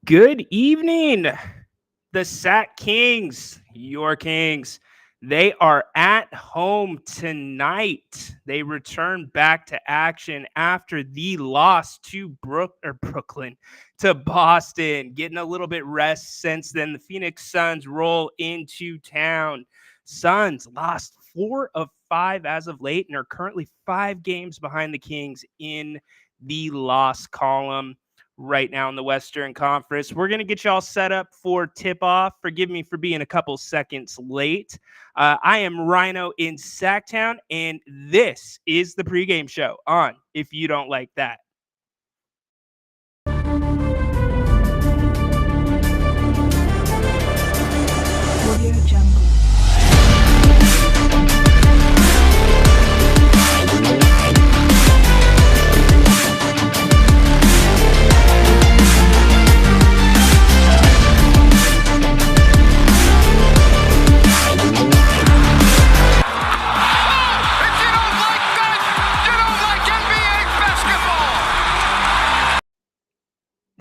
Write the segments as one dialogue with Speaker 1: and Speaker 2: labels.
Speaker 1: Good evening, the Sac Kings, your Kings. They are at home tonight. They return back to action after the loss to Brooklyn, to Boston, getting a little bit rest since then. The Phoenix Suns roll into town. Suns lost 4 of 5 as of late and are currently 5 games behind the Kings in the loss column right now in the Western Conference. We're going to get y'all set up for tip-off. Forgive me for being a couple seconds late. I am Rhino in Sactown, and this is the pregame show on If You Don't Like That.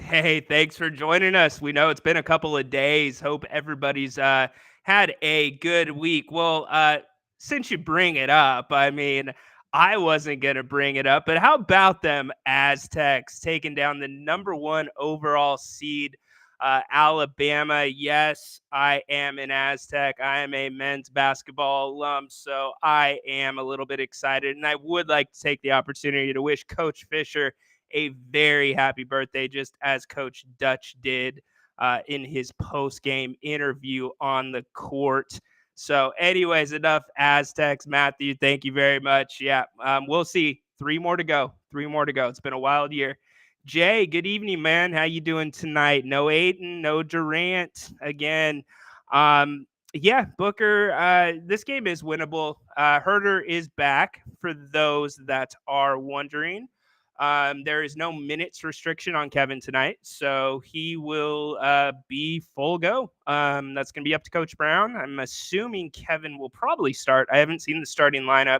Speaker 1: Hey, thanks for joining us. We know it's been a couple of days. Hope everybody's had a good week. Well, since you bring it up, I mean, I wasn't going to bring it up, but how about them Aztecs taking down the #1 overall seed, Alabama? Yes, I am an Aztec. I am a men's basketball alum, so I am a little bit excited, and I would like to take the opportunity to wish Coach Fisher a very happy birthday, just as Coach Dutch did in his post-game interview on the court. So anyways, enough Aztecs. Matthew, thank you very much. Yeah, we'll see. 3 more to go. 3 more to go. It's been a wild year. Jay, good evening, man. How you doing tonight? No Ayton, no Durant again. Yeah, Booker, this game is winnable. Huerter is back, for those that are wondering. There is no minutes restriction on Kevin tonight, so he will be full go. That's going to be up to Coach Brown. I'm assuming Kevin will probably start. I haven't seen the starting lineup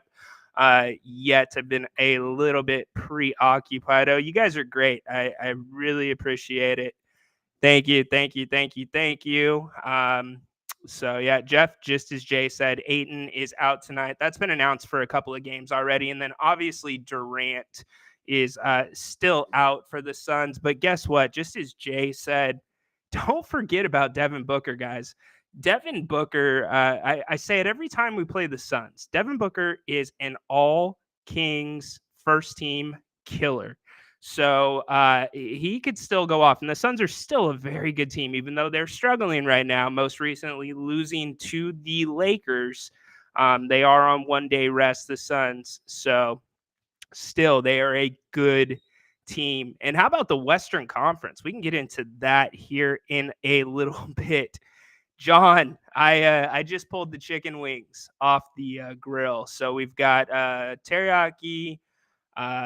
Speaker 1: yet. I've been a little bit preoccupied. Oh, you guys are great. I really appreciate it. Thank you, thank you, thank you, thank you. So yeah, Jeff, just as Jay said, Ayton is out tonight. That's been announced for a couple of games already, and then obviously Durant is still out for the Suns. But guess what? Just as Jay said, don't forget about Devin Booker, guys. Devin Booker, I say it every time we play the Suns. Devin Booker is an all Kings first team killer. So he could still go off. And the Suns are still a very good team, even though they're struggling right now, most recently losing to the Lakers. They are on 1-day rest, the Suns. So still, they are a good team. And how about the Western Conference? We can get into that here in a little bit. John, I just pulled the chicken wings off the grill. So we've got teriyaki,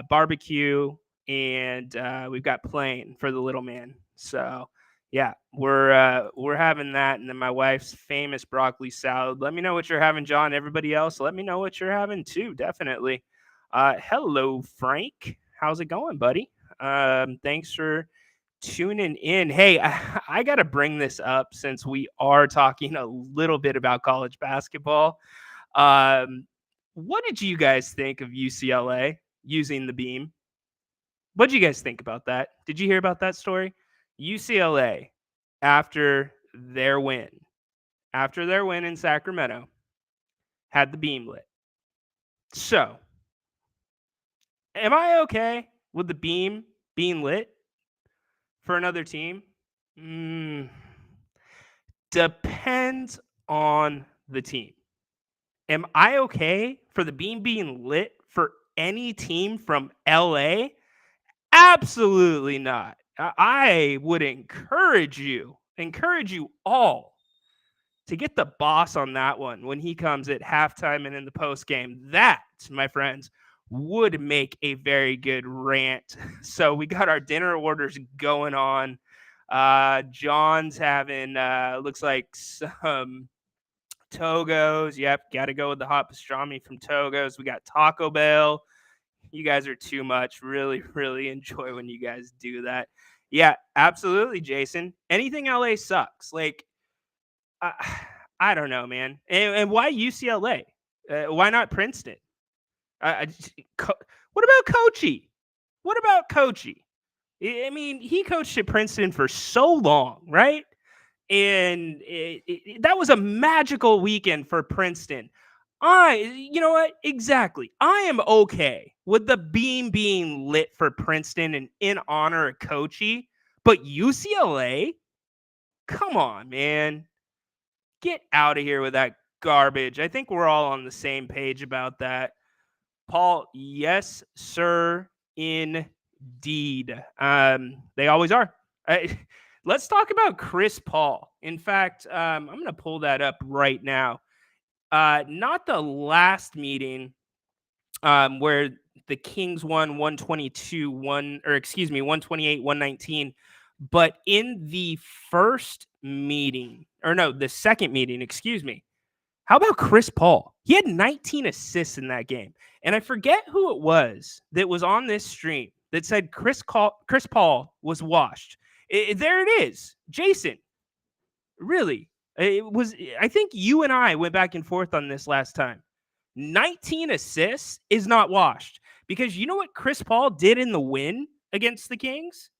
Speaker 1: barbecue, and we've got plain for the little man. So yeah, we're having that, and then my wife's famous broccoli salad. Let me know what you're having, John. Everybody else, let me know what you're having too. Definitely. Hello, Frank. How's it going, buddy? Thanks for tuning in. Hey, I got to bring this up since we are talking a little bit about college basketball. What did you guys think of UCLA using the beam? What did you guys think about that? Did you hear about that story? UCLA, after their win, in Sacramento, had the beam lit. So, am I okay with the beam being lit for another team? Depends on the team. Am I okay for the beam being lit for any team from LA? Absolutely not. I would encourage you all to get the boss on that one when he comes at halftime and in the post game. That, my friends, would make a very good rant. So we got our dinner orders going on. John's having looks like some Togos. Yep, got to go with the hot pastrami from Togos. We got Taco Bell. You guys are too much. Really, really enjoy when you guys do that. Yeah, absolutely, Jason. Anything LA sucks. Like, uh, I don't know, man. And why UCLA? Why not Princeton? What about Coachy? What about Coachy? I mean, he coached at Princeton for so long, right? And that was a magical weekend for Princeton. You know what? Exactly. I am okay with the beam being lit for Princeton and in honor of Coachy, but UCLA, come on, man, get out of here with that garbage. I think we're all on the same page about that. Paul, yes, sir, indeed. They always are. I, let's talk about Chris Paul. In fact, I'm going to pull that up right now. Not the last meeting where the Kings won 122, 128, 119. But in the first meeting, or no, the second meeting, excuse me, how about Chris Paul? He had 19 assists in that game. And I forget who it was that was on this stream that said Chris Paul was washed. There it is. Jason, really? It was. I think you and I went back and forth on this last time. 19 assists is not washed because you know what Chris Paul did in the win against the Kings?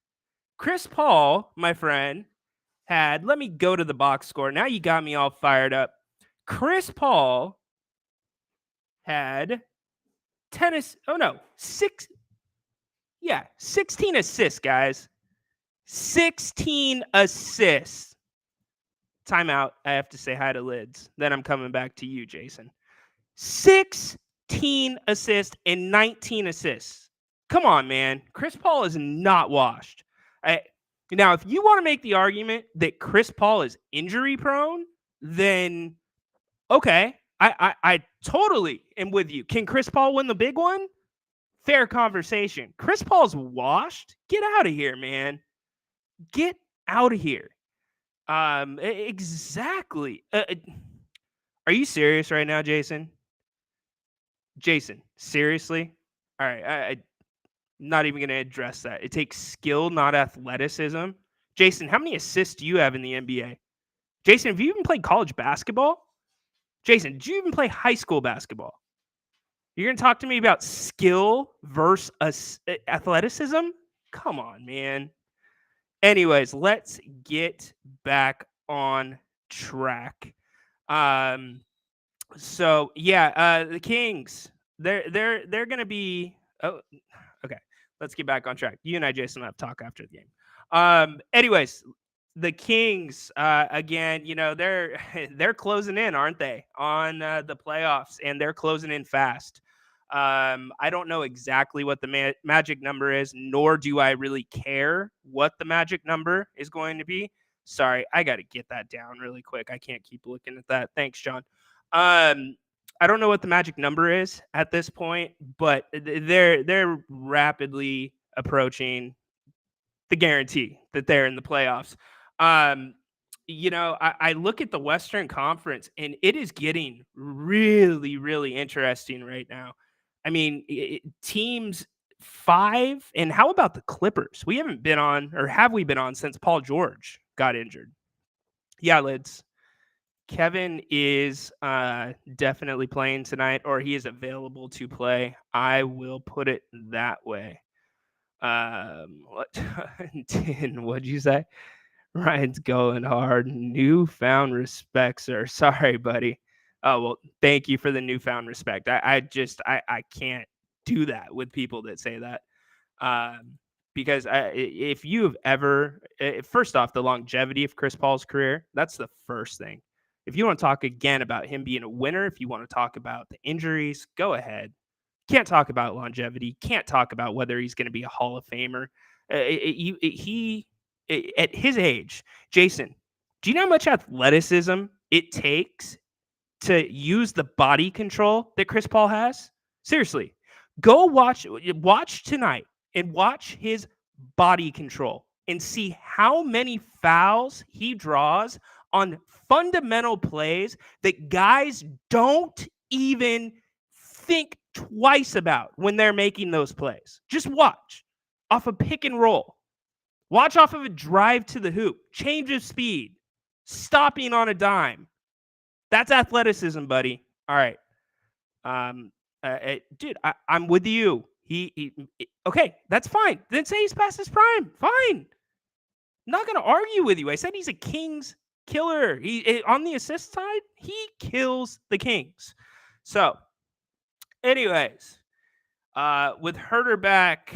Speaker 1: Chris Paul, my friend, let me go to the box score. Now you got me all fired up. Chris Paul had 16 assists, guys. 16 assists. Timeout. I have to say hi to Lids. Then I'm coming back to you, Jason. 16 assists and 19 assists. Come on, man. Chris Paul is not washed. Now, if you want to make the argument that Chris Paul is injury prone, then okay. I totally am with you. Can Chris Paul win the big one? Fair conversation. Chris Paul's washed. Get out of here, man. Get out of here. Exactly. Are you serious right now, Jason? Jason, seriously? All right, I'm not even going to address that. It takes skill, not athleticism. Jason, how many assists do you have in the NBA? Jason, have you even played college basketball? Jason, did you even play high school basketball? You're going to talk to me about skill versus athleticism? Come on, man. Anyways, let's get back on track. So yeah, the Kings, they're gonna be. Oh, okay. Let's get back on track. You and I, Jason, will have to talk after the game. Anyways, the Kings, again, you know, they're closing in, aren't they, on the playoffs, and they're closing in fast. I don't know exactly what the magic number is, nor do I really care what the magic number is going to be. Sorry, I got to get that down really quick. I can't keep looking at that. Thanks, John. I don't know what the magic number is at this point, but they're rapidly approaching the guarantee that they're in the playoffs. Um, you know, I look at the Western Conference and it is getting really, really interesting right now. I mean, teams 5, and how about the Clippers? We haven't been on, or have we been on since Paul George got injured? Yeah, Lids. Kevin is definitely playing tonight, or he is available to play. I will put it that way. What? What'd you say? Ryan's going hard. Newfound respect, sir. Sorry, buddy. Oh well, thank you for the newfound respect. I can't do that with people that say that. Because if you've ever, first off, the longevity of Chris Paul's career, that's the first thing. If you want to talk again about him being a winner, if you want to talk about the injuries, go ahead. Can't talk about longevity. Can't talk about whether he's going to be a Hall of Famer. At his age, Jason, do you know how much athleticism it takes to use the body control that Chris Paul has? Seriously, go watch tonight and watch his body control and see how many fouls he draws on fundamental plays that guys don't even think twice about when they're making those plays. Just watch off a pick and roll. Watch off of a drive to the hoop, change of speed, stopping on a dime. That's athleticism, buddy. All right. Dude, I'm with you. Okay, that's fine. Then say he's past his prime. Fine. Not going to argue with you. I said he's a Kings killer. On the assist side, he kills the Kings. So, anyways, with Heurter back,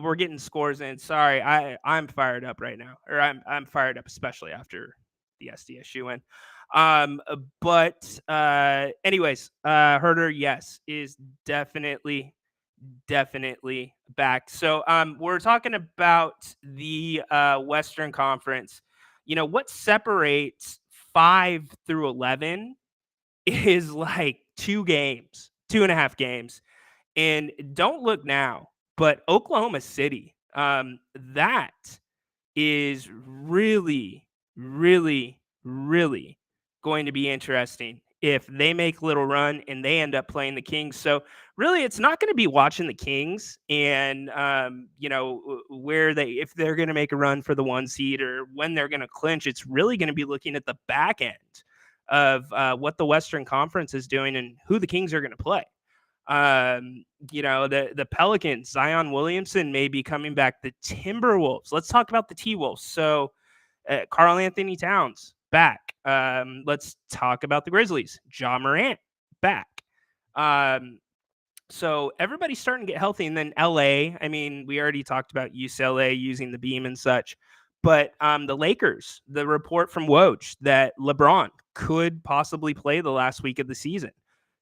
Speaker 1: we're getting scores in. Sorry, I'm fired up right now, or I'm fired up, especially after the SDSU win. But anyways, Heurter, yes, is definitely back. So we're talking about the Western Conference. You know what separates 5 through 11 is like 2 games, 2.5 games. And don't look now, but Oklahoma City, that is really, really, really going to be interesting if they make a little run and they end up playing the Kings. So really, it's not going to be watching the Kings and where if they're going to make a run for the 1 seed or when they're going to clinch. It's really going to be looking at the back end of what the Western Conference is doing and who the Kings are going to play. The Pelicans, Zion Williamson may be coming back. The Timberwolves. Let's talk about the T-Wolves. So Karl Anthony Towns back. Let's talk about the Grizzlies. Ja Morant back. So everybody's starting to get healthy. And then LA, I mean, we already talked about UCLA using the beam and such. But the Lakers, the report from Woj that LeBron could possibly play the last week of the season.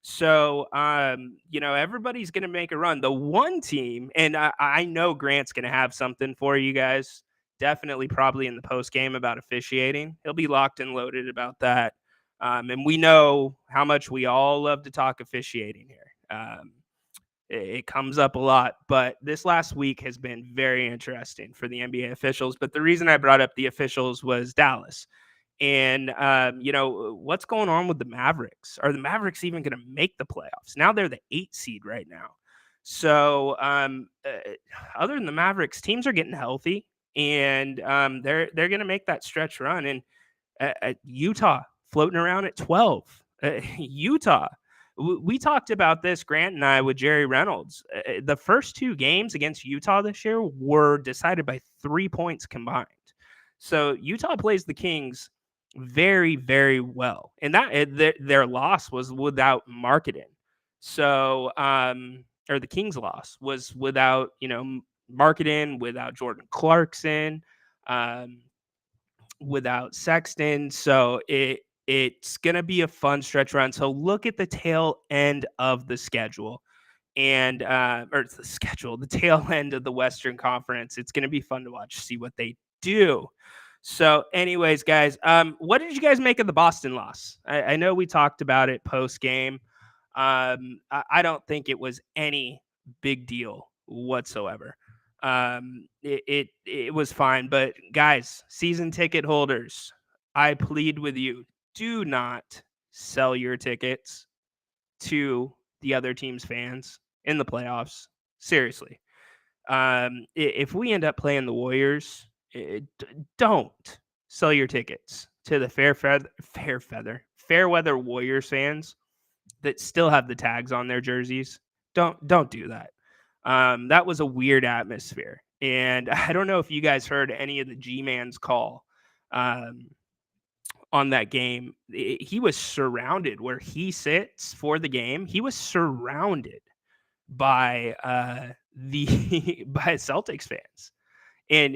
Speaker 1: So, everybody's going to make a run. The one team, and I know Grant's going to have something for you guys, definitely probably in the post game about officiating. He'll be locked and loaded about that. And we know how much we all love to talk officiating here. It comes up a lot, but this last week has been very interesting for the NBA officials. But the reason I brought up the officials was Dallas. And, what's going on with the Mavericks? Are the Mavericks even going to make the playoffs? Now they're the 8 seed right now. So other than the Mavericks, teams are getting healthy, and they're going to make that stretch run. And Utah floating around at 12. Utah. We talked about this, Grant and I, with Jerry Reynolds. The first 2 games against Utah this year were decided by 3 points combined. So Utah plays the Kings very, very well, and that their loss was without Marketing. So, or the Kings' loss was without Marketing, without Jordan Clarkson, without Sexton. So it's gonna be a fun stretch run. So look at the tail end of the schedule, and or the tail end of the Western Conference. It's gonna be fun to watch, see what they do. So, anyways, guys, what did you guys make of the Boston loss? I know we talked about it post game. I don't think it was any big deal whatsoever. It was fine, but guys, season ticket holders, I plead with you, do not sell your tickets to the other team's fans in the playoffs. Seriously. If we end up playing the Warriors, don't sell your tickets to the Fairweather Warriors fans that still have the tags on their jerseys. Don't do that. That was a weird atmosphere, and I don't know if you guys heard any of the G-Man's call on that game. He was surrounded where he sits for the game. He was surrounded by by Celtics fans. And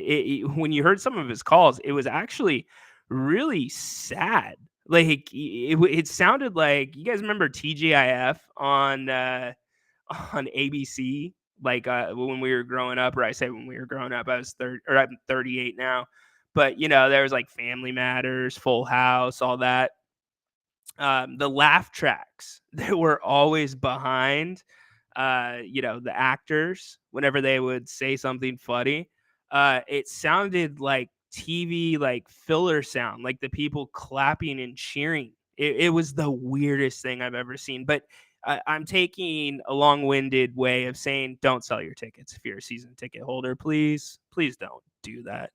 Speaker 1: when you heard some of his calls, it was actually really sad. Like it sounded like, you guys remember TGIF on ABC, like when we were growing up, or I say when we were growing up, I was 30, or I'm 38 now. But there was like Family Matters, Full House, all that. The laugh tracks that were always behind the actors whenever they would say something funny. It sounded like TV, like filler sound, like the people clapping and cheering. It was the weirdest thing I've ever seen. But I'm taking a long-winded way of saying don't sell your tickets if you're a season ticket holder. Please don't do that.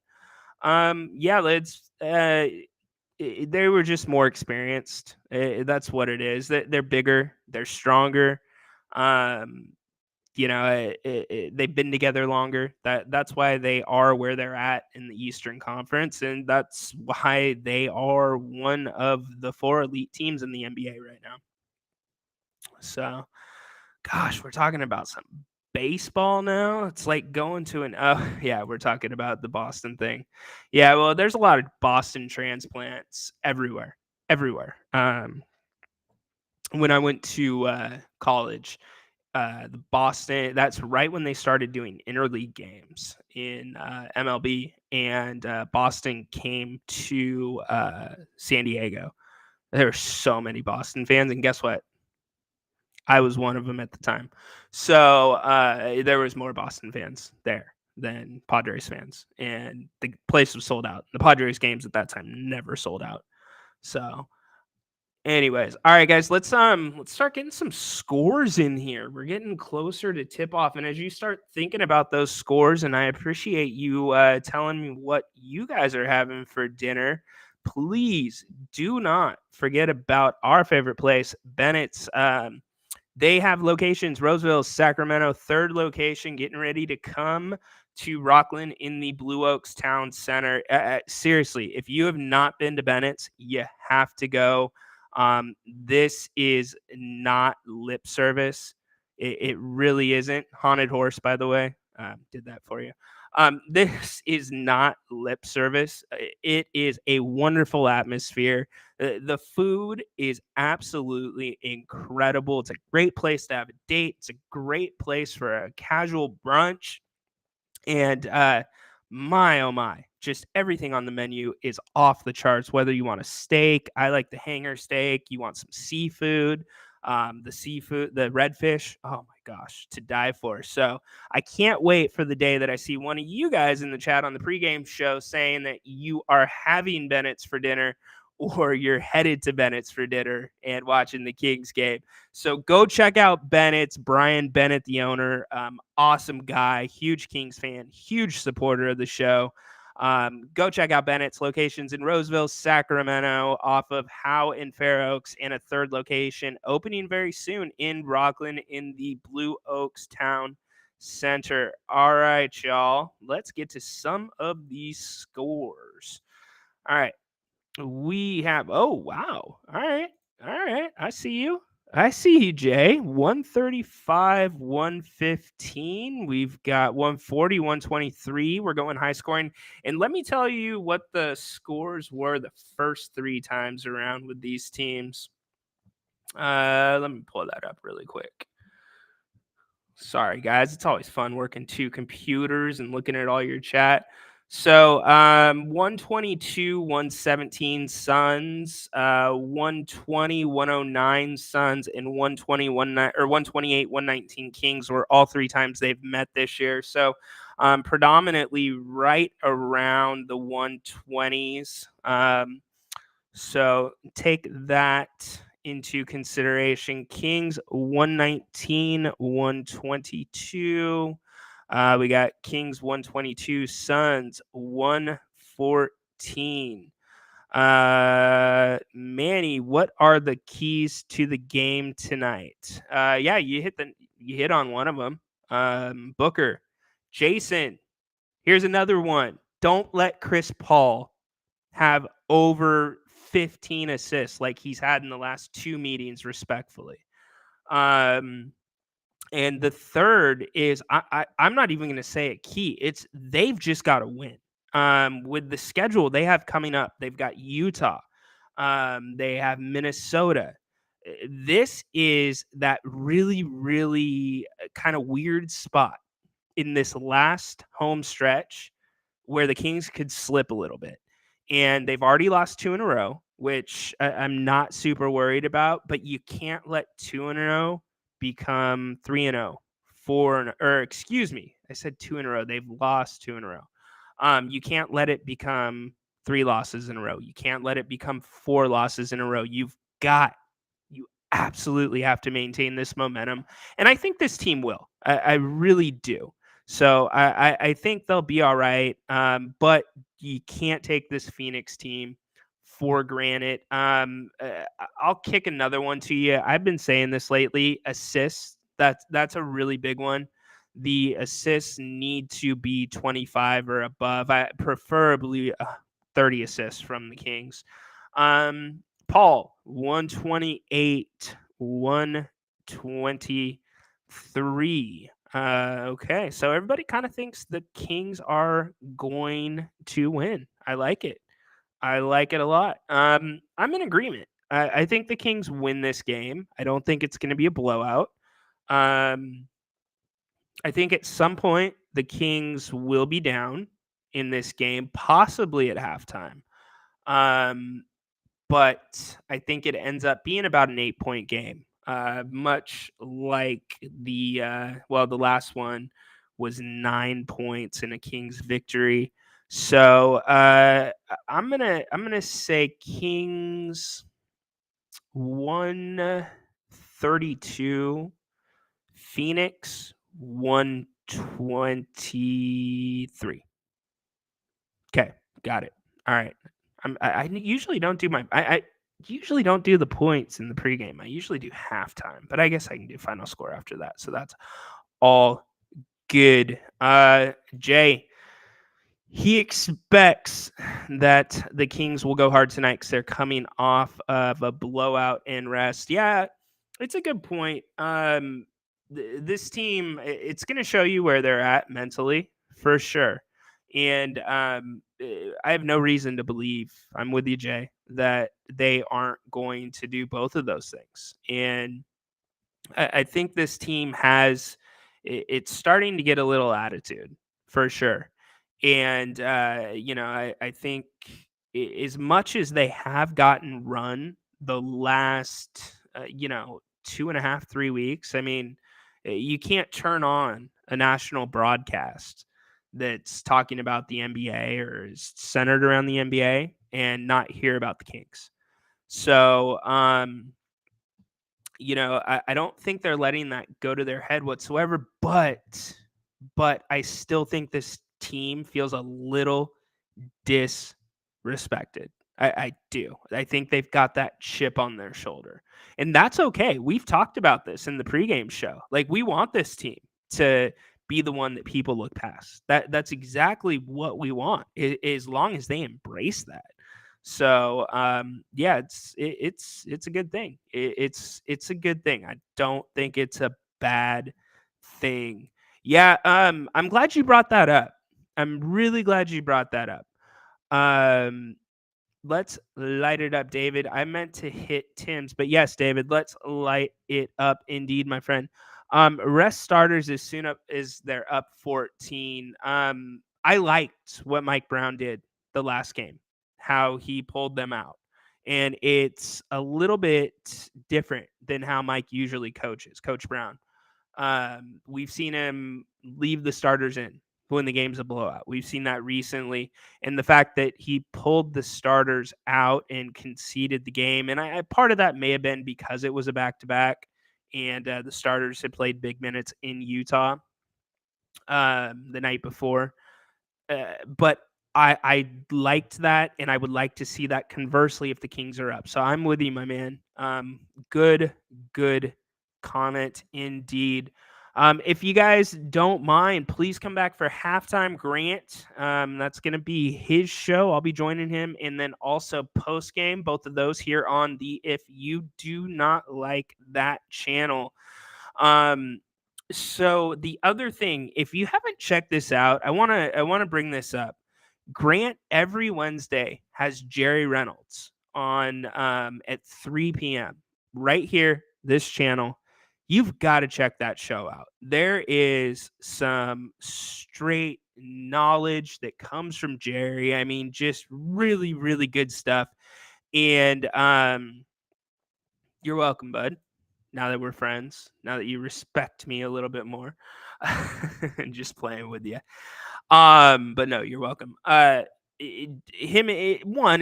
Speaker 1: Yeah, let's. They were just more experienced. That's what it is. They're bigger. They're stronger. Um, they've been together longer. That's why they are where they're at in the Eastern Conference, and that's why they are one of the 4 elite teams in the NBA right now. So, gosh, we're talking about some baseball now. It's like going to an yeah, we're talking about the Boston thing. Yeah, well, there's a lot of Boston transplants everywhere. Everywhere. When I went to college, the Boston, that's right when they started doing interleague games in MLB, and Boston came to San Diego. There were so many Boston fans, and guess what? I was one of them at the time. So there was more Boston fans there than Padres fans, and the place was sold out. The Padres games at that time never sold out. So anyways, all right, guys, let's start getting some scores in here. We're getting closer to tip off, and as you start thinking about those scores, and I appreciate you telling me what you guys are having for dinner. Please do not forget about our favorite place, Bennett's. They have locations, Roseville, Sacramento, third location, getting ready to come to Rockland in the Blue Oaks Town Center. Seriously, if you have not been to Bennett's, you have to go. This is not lip service. It really isn't. Haunted Horse, by the way, did that for you. This is not lip service. It is a wonderful atmosphere. The food is absolutely incredible. It's a great place to have a date. It's a great place for a casual brunch. And my oh my, just everything on the menu is off the charts. Whether you want a steak, I like the hanger steak. You want some seafood, the seafood, the redfish. Oh my gosh, to die for. So I can't wait for the day that I see one of you guys in the chat on the pregame show saying that you are having Bennett's for dinner, or you're headed to Bennett's for dinner and watching the Kings game. So go check out Bennett's. Brian Bennett, the owner, awesome guy, huge Kings fan, huge supporter of the show. Go check out Bennett's. Locations in Roseville, Sacramento, off of Howe and Fair Oaks, and a third location opening very soon in Rockland in the Blue Oaks Town Center. All right, y'all. Let's get to some of these scores. All right. We have, oh, wow. All right. I see you. Jay. 135, 115. We've got 140, 123. We're going high scoring. And let me tell you what the scores were the first 3 times around with these teams. Let me pull that up really quick. Sorry, guys. It's always fun working 2 computers and looking at all your chat. So 122, 117 Suns, 120, 109 Suns, and 128, 119 Kings were all 3 times they've met this year. So predominantly right around the 120s. So take that into consideration. Kings 119, 122. We got Kings 122, Suns 114. Manny, what are the keys to the game tonight? Yeah, you hit on one of them. Booker. Jason, here's another one. Don't let Chris Paul have over 15 assists like he's had in the last 2 meetings, respectfully. And the third is I'm not even going to say a key. It's they've just got to win. With the schedule they have coming up, they've got Utah. They have Minnesota. This is that really, really kind of weird spot in this last home stretch where the Kings could slip a little bit. And they've already lost 2 in a row, which I'm not super worried about, but you can't let 2 in a row become 3-0, 4, or excuse me, I said 2 in a row. They've lost 2 in a row. You can't let it become 3 losses in a row. You can't let it become 4 losses in a row. You absolutely have to maintain this momentum, and I think this team will. I really do. So I think they'll be all right. But you can't take this Phoenix team for granted. I'll kick another one to you. I've been saying this lately. Assists. That's a really big one. The assists need to be 25 or above. I preferably 30 assists from the Kings. Paul, 128, 123. Okay, so everybody kind of thinks the Kings are going to win. I like it. I like it a lot. I'm in agreement. I think the Kings win this game. I don't think it's going to be a blowout. Um, I think at some point the Kings will be down in this game, possibly at halftime. Um, but I think it ends up being about an 8-point game, much like the last one was 9 points in a Kings victory. So I'm gonna say Kings 132, Phoenix 123. Okay, got it. All right. I usually don't do I usually don't do the points in the pregame. I usually do halftime, but I guess I can do final score after that. So that's all good. Jay, he expects that the Kings will go hard tonight because they're coming off of a blowout and rest. Yeah, it's a good point. This team, it's going to show you where they're at mentally for sure. And I have no reason to believe, I'm with you, Jay, that they aren't going to do both of those things. And I think this team it's starting to get a little attitude for sure. And, I think as much as they have gotten run the last, 2.5, 3 weeks, I mean, you can't turn on a national broadcast that's talking about the NBA or is centered around the NBA and not hear about the Kings. So, I don't think they're letting that go to their head whatsoever, but I still think this team feels a little disrespected. I do. I think they've got that chip on their shoulder. And that's okay. We've talked about this in the pregame show. Like, we want this team to be the one that people look past. That's exactly what we want, as long as they embrace that. So yeah, it's a good thing. It's a good thing. I don't think it's a bad thing. Yeah, I'm glad you brought that up. I'm really glad you brought that up. Um, let's light it up, David. I meant to hit Tim's, but yes, David, let's light it up indeed, my friend. Rest starters as soon up as they're up 14. I liked what Mike Brown did the last game, how he pulled them out. And it's a little bit different than how Mike usually coaches, Coach Brown. We've seen him leave the starters in when the game's a blowout. We've seen that recently, and the fact that he pulled the starters out and conceded the game, and part of that may have been because it was a back-to-back, and the starters had played big minutes in Utah the night before. But I liked that, and I would like to see that conversely if the Kings are up. So I'm with you, my man. Good comment indeed. If you guys don't mind, please come back for halftime Grant. That's going to be his show. I'll be joining him. And then also post game, both of those here on the If You Do Not Like That channel. So the other thing, if you haven't checked this out, I want to bring this up. Grant every Wednesday has Jerry Reynolds on at 3 p.m. right here, this channel. You've got to check that show out. There is some straight knowledge that comes from Jerry. I mean, just really, really good stuff. And you're welcome, bud. Now that we're friends, now that you respect me a little bit more, just playing with you. But no, you're welcome. One,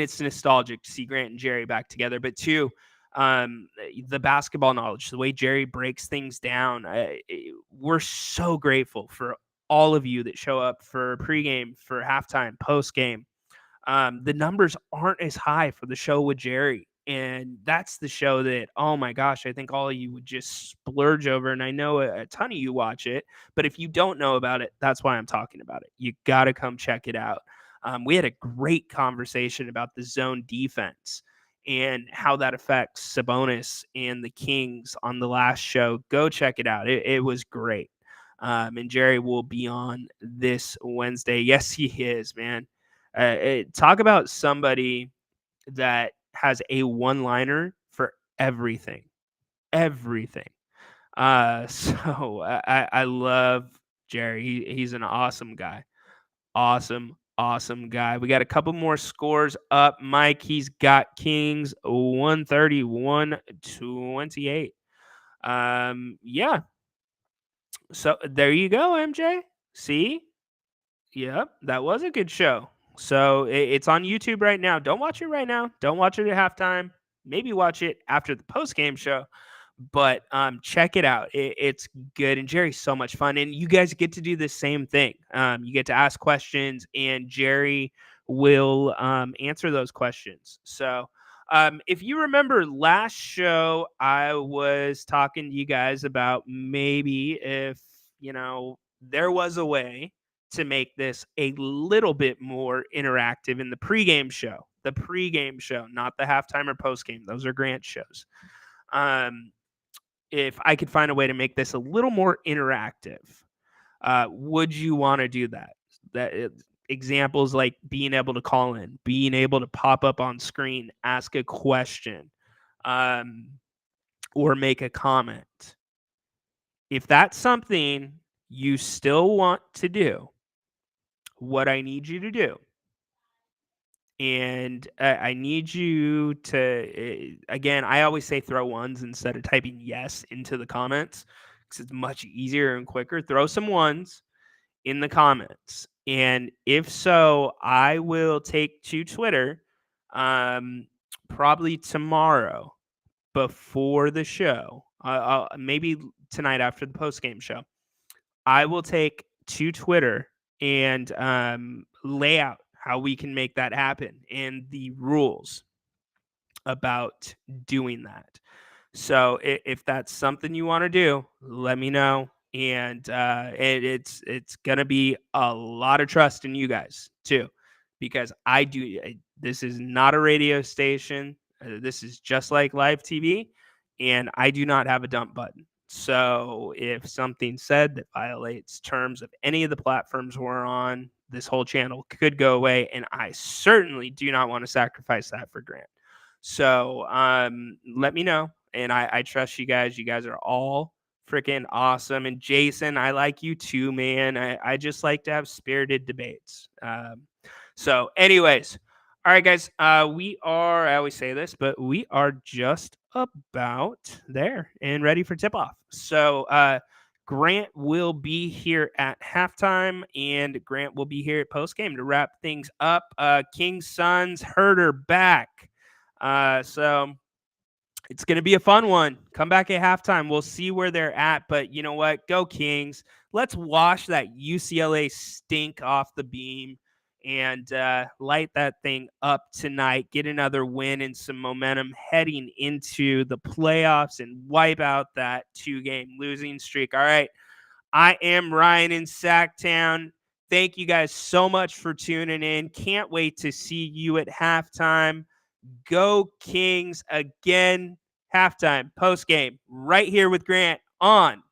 Speaker 1: it's nostalgic to see Grant and Jerry back together, but two, the basketball knowledge, the way Jerry breaks things down. We're so grateful for all of you that show up for pregame, for halftime, postgame. The numbers aren't as high for the show with Jerry. And that's the show that, oh my gosh, I think all of you would just splurge over. And I know a ton of you watch it, but if you don't know about it, that's why I'm talking about it. You got to come check it out. We had a great conversation about the zone defense and how that affects Sabonis and the Kings on the last show. Go check it out. It was great. And Jerry will be on this Wednesday. Yes, he is, man. Talk about somebody that has a one-liner for everything. Everything. So I love Jerry. He's an awesome guy. Awesome guy. We got a couple more scores up. Mike, he's got Kings 131-28. Yeah. So there you go, MJ. See? Yep, that was a good show. So it's on YouTube right now. Don't watch it right now. Don't watch it at halftime. Maybe watch it after the post game show. But check it out. It's good, and Jerry's so much fun. And you guys get to do the same thing. You get to ask questions, and Jerry will answer those questions. So if you remember last show, I was talking to you guys about maybe if there was a way to make this a little bit more interactive in the pregame show. The pregame show, not the halftime or postgame. Those are Grant shows. If I could find a way to make this a little more interactive, would you want to do that? Examples like being able to call in, being able to pop up on screen, ask a question, or make a comment. If that's something you still want to do, what I need you to do, and I need you to, again, I always say throw ones instead of typing yes into the comments because it's much easier and quicker. Throw some ones in the comments. And if so, I will take to Twitter probably tomorrow before the show, maybe tonight after the post-game show. I will take to Twitter and lay out how we can make that happen and the rules about doing that. So if that's something you want to do, let me know. And it's gonna be a lot of trust in you guys too, because this is not a radio station. This is just like live TV, and I do not have a dump button. So if something said that violates terms of any of the platforms we're on, this whole channel could go away, and I certainly do not want to sacrifice that for Grant. So let me know, and I trust you guys. You guys are all freaking awesome. And Jason, I like you too, man. I just like to have spirited debates. So anyways, all right, guys, I always say this, but we are just about there and ready for tip-off. So Grant will be here at halftime, and Grant will be here at postgame to wrap things up. Kings Suns, Heurter back. So it's going to be a fun one. Come back at halftime. We'll see where they're at. But you know what? Go Kings. Let's wash that UCLA stink off the beam and light that thing up tonight. Get another win and some momentum heading into the playoffs and wipe out that 2-game losing streak. All right. I am Ryan in Sactown. Thank you guys so much for tuning in. Can't wait to see you at halftime. Go Kings again. Halftime, post game, right here with Grant on